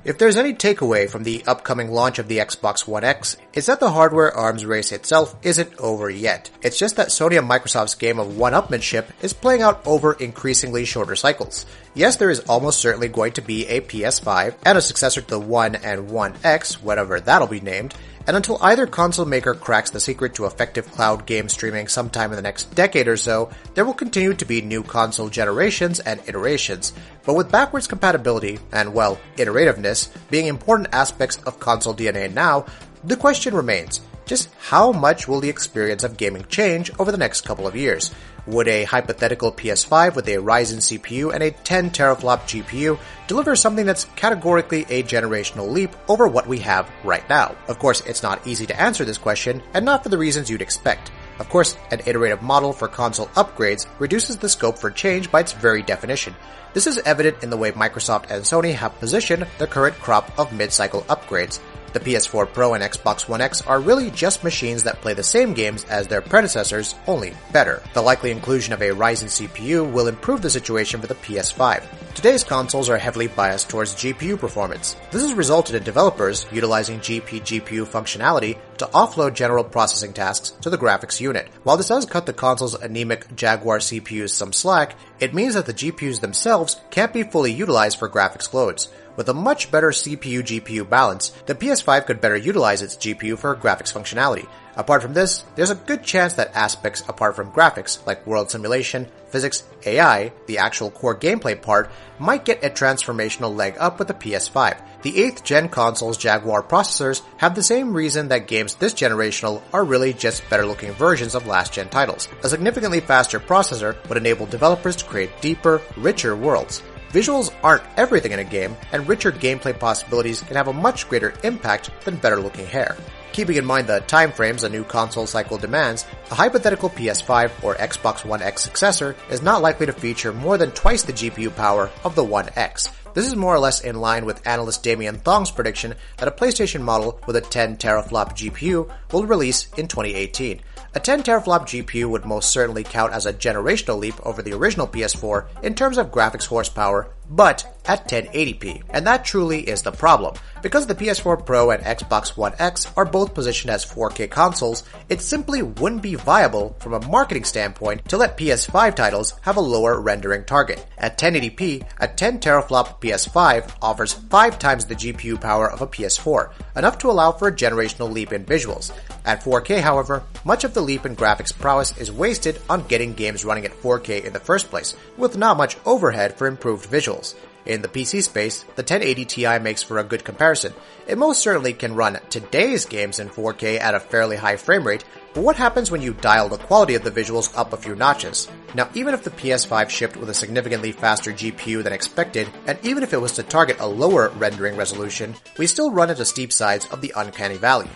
If there's any takeaway from the upcoming launch of the Xbox One X, it's that the hardware arms race itself isn't over yet. It's just that Sony and Microsoft's game of one-upmanship is playing out over increasingly shorter cycles. Yes, there is almost certainly going to be a PS5 and a successor to the One and One X, whatever that'll be named, and until either console maker cracks the secret to effective cloud game streaming sometime in the next decade or so, there will continue to be new console generations and iterations. But with backwards compatibility and, well, iterativeness being important aspects of console DNA now, the question remains, just how much will the experience of gaming change over the next couple of years? Would a hypothetical PS5 with a Ryzen CPU and a 10 teraflop GPU deliver something that's categorically a generational leap over what we have right now? Of course, it's not easy to answer this question, and not for the reasons you'd expect. Of course, an iterative model for console upgrades reduces the scope for change by its very definition. This is evident in the way Microsoft and Sony have positioned the current crop of mid-cycle upgrades. The PS4 Pro and Xbox One X are really just machines that play the same games as their predecessors, only better. The likely inclusion of a Ryzen CPU will improve the situation for the PS5. Today's consoles are heavily biased towards GPU performance. This has resulted in developers utilizing GPGPU functionality to offload general processing tasks to the graphics unit. While this does cut the console's anemic Jaguar CPUs some slack, it means that the GPUs themselves can't be fully utilized for graphics loads. With a much better CPU-GPU balance, the PS5 could better utilize its GPU for graphics functionality. Apart from this, there's a good chance that aspects apart from graphics, like world simulation, physics, AI, the actual core gameplay part, might get a transformational leg up with the PS5. The 8th gen console's Jaguar processors have the same reason that games this generational are really just better looking versions of last gen titles. A significantly faster processor would enable developers to create deeper, richer worlds. Visuals aren't everything in a game, and richer gameplay possibilities can have a much greater impact than better-looking hair. Keeping in mind the timeframes a new console cycle demands, a hypothetical PS5 or Xbox One X successor is not likely to feature more than twice the GPU power of the One X. This is more or less in line with analyst Damien Thong's prediction that a PlayStation model with a 10 teraflop GPU will release in 2018. A 10 teraflop GPU would most certainly count as a generational leap over the original PS4 in terms of graphics horsepower, but at 1080p. And that truly is the problem. Because the PS4 Pro and Xbox One X are both positioned as 4K consoles, it simply wouldn't be viable from a marketing standpoint to let PS5 titles have a lower rendering target. At 1080p, a 10 teraflop PS5 offers 5 times the GPU power of a PS4, enough to allow for a generational leap in visuals. At 4K, however, much of the leap in graphics prowess is wasted on getting games running at 4K in the first place, with not much overhead for improved visuals. In the PC space, the 1080 Ti makes for a good comparison. It most certainly can run today's games in 4K at a fairly high frame rate, but what happens when you dial the quality of the visuals up a few notches? Now, even if the PS5 shipped with a significantly faster GPU than expected, and even if it was to target a lower rendering resolution, we still run into steep sides of the uncanny valley.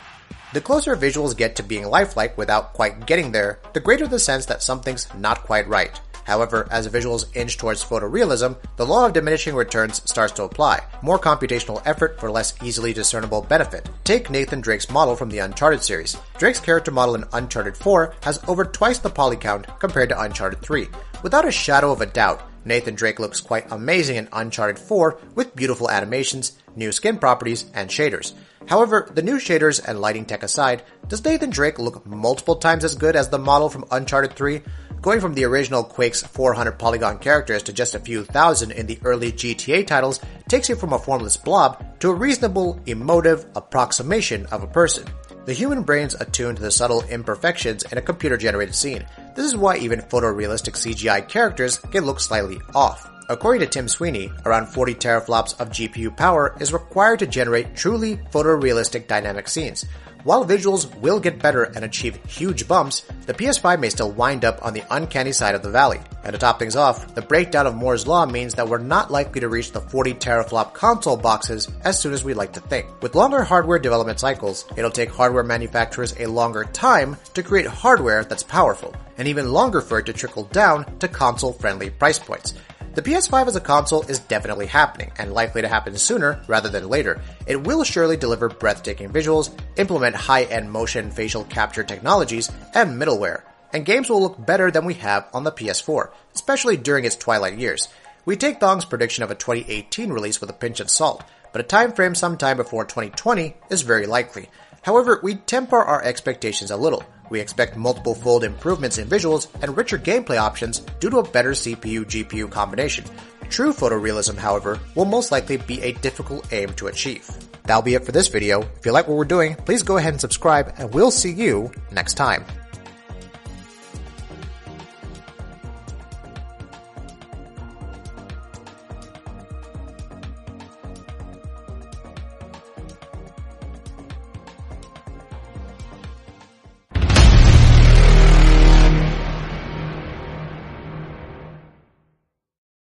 The closer visuals get to being lifelike without quite getting there, the greater the sense that something's not quite right. However, as visuals inch towards photorealism, the law of diminishing returns starts to apply. More computational effort for less easily discernible benefit. Take Nathan Drake's model from the Uncharted series. Drake's character model in Uncharted 4 has over twice the poly count compared to Uncharted 3. Without a shadow of a doubt, Nathan Drake looks quite amazing in Uncharted 4 with beautiful animations, new skin properties, and shaders. However, the new shaders and lighting tech aside, does Nathan Drake look multiple times as good as the model from Uncharted 3? Going from the original Quake's 400 polygon characters to just a few thousand in the early GTA titles takes you from a formless blob to a reasonable, emotive approximation of a person. The human brain's attuned to the subtle imperfections in a computer-generated scene. This is why even photorealistic CGI characters can look slightly off. According to Tim Sweeney, around 40 teraflops of GPU power is required to generate truly photorealistic dynamic scenes. While visuals will get better and achieve huge bumps, the PS5 may still wind up on the uncanny side of the valley. And to top things off, the breakdown of Moore's Law means that we're not likely to reach the 40 teraflop console boxes as soon as we'd like to think. With longer hardware development cycles, it'll take hardware manufacturers a longer time to create hardware that's powerful, and even longer for it to trickle down to console-friendly price points. The PS5 as a console is definitely happening, and likely to happen sooner rather than later. It will surely deliver breathtaking visuals, implement high-end motion facial capture technologies, and middleware, and games will look better than we have on the PS4, especially during its twilight years. We take Thong's prediction of a 2018 release with a pinch of salt, but a time frame sometime before 2020 is very likely. However, we temper our expectations a little. We expect multiple fold improvements in visuals and richer gameplay options due to a better CPU-GPU combination. True photorealism, however, will most likely be a difficult aim to achieve. That'll be it for this video. If you like what we're doing, please go ahead and subscribe, and we'll see you next time.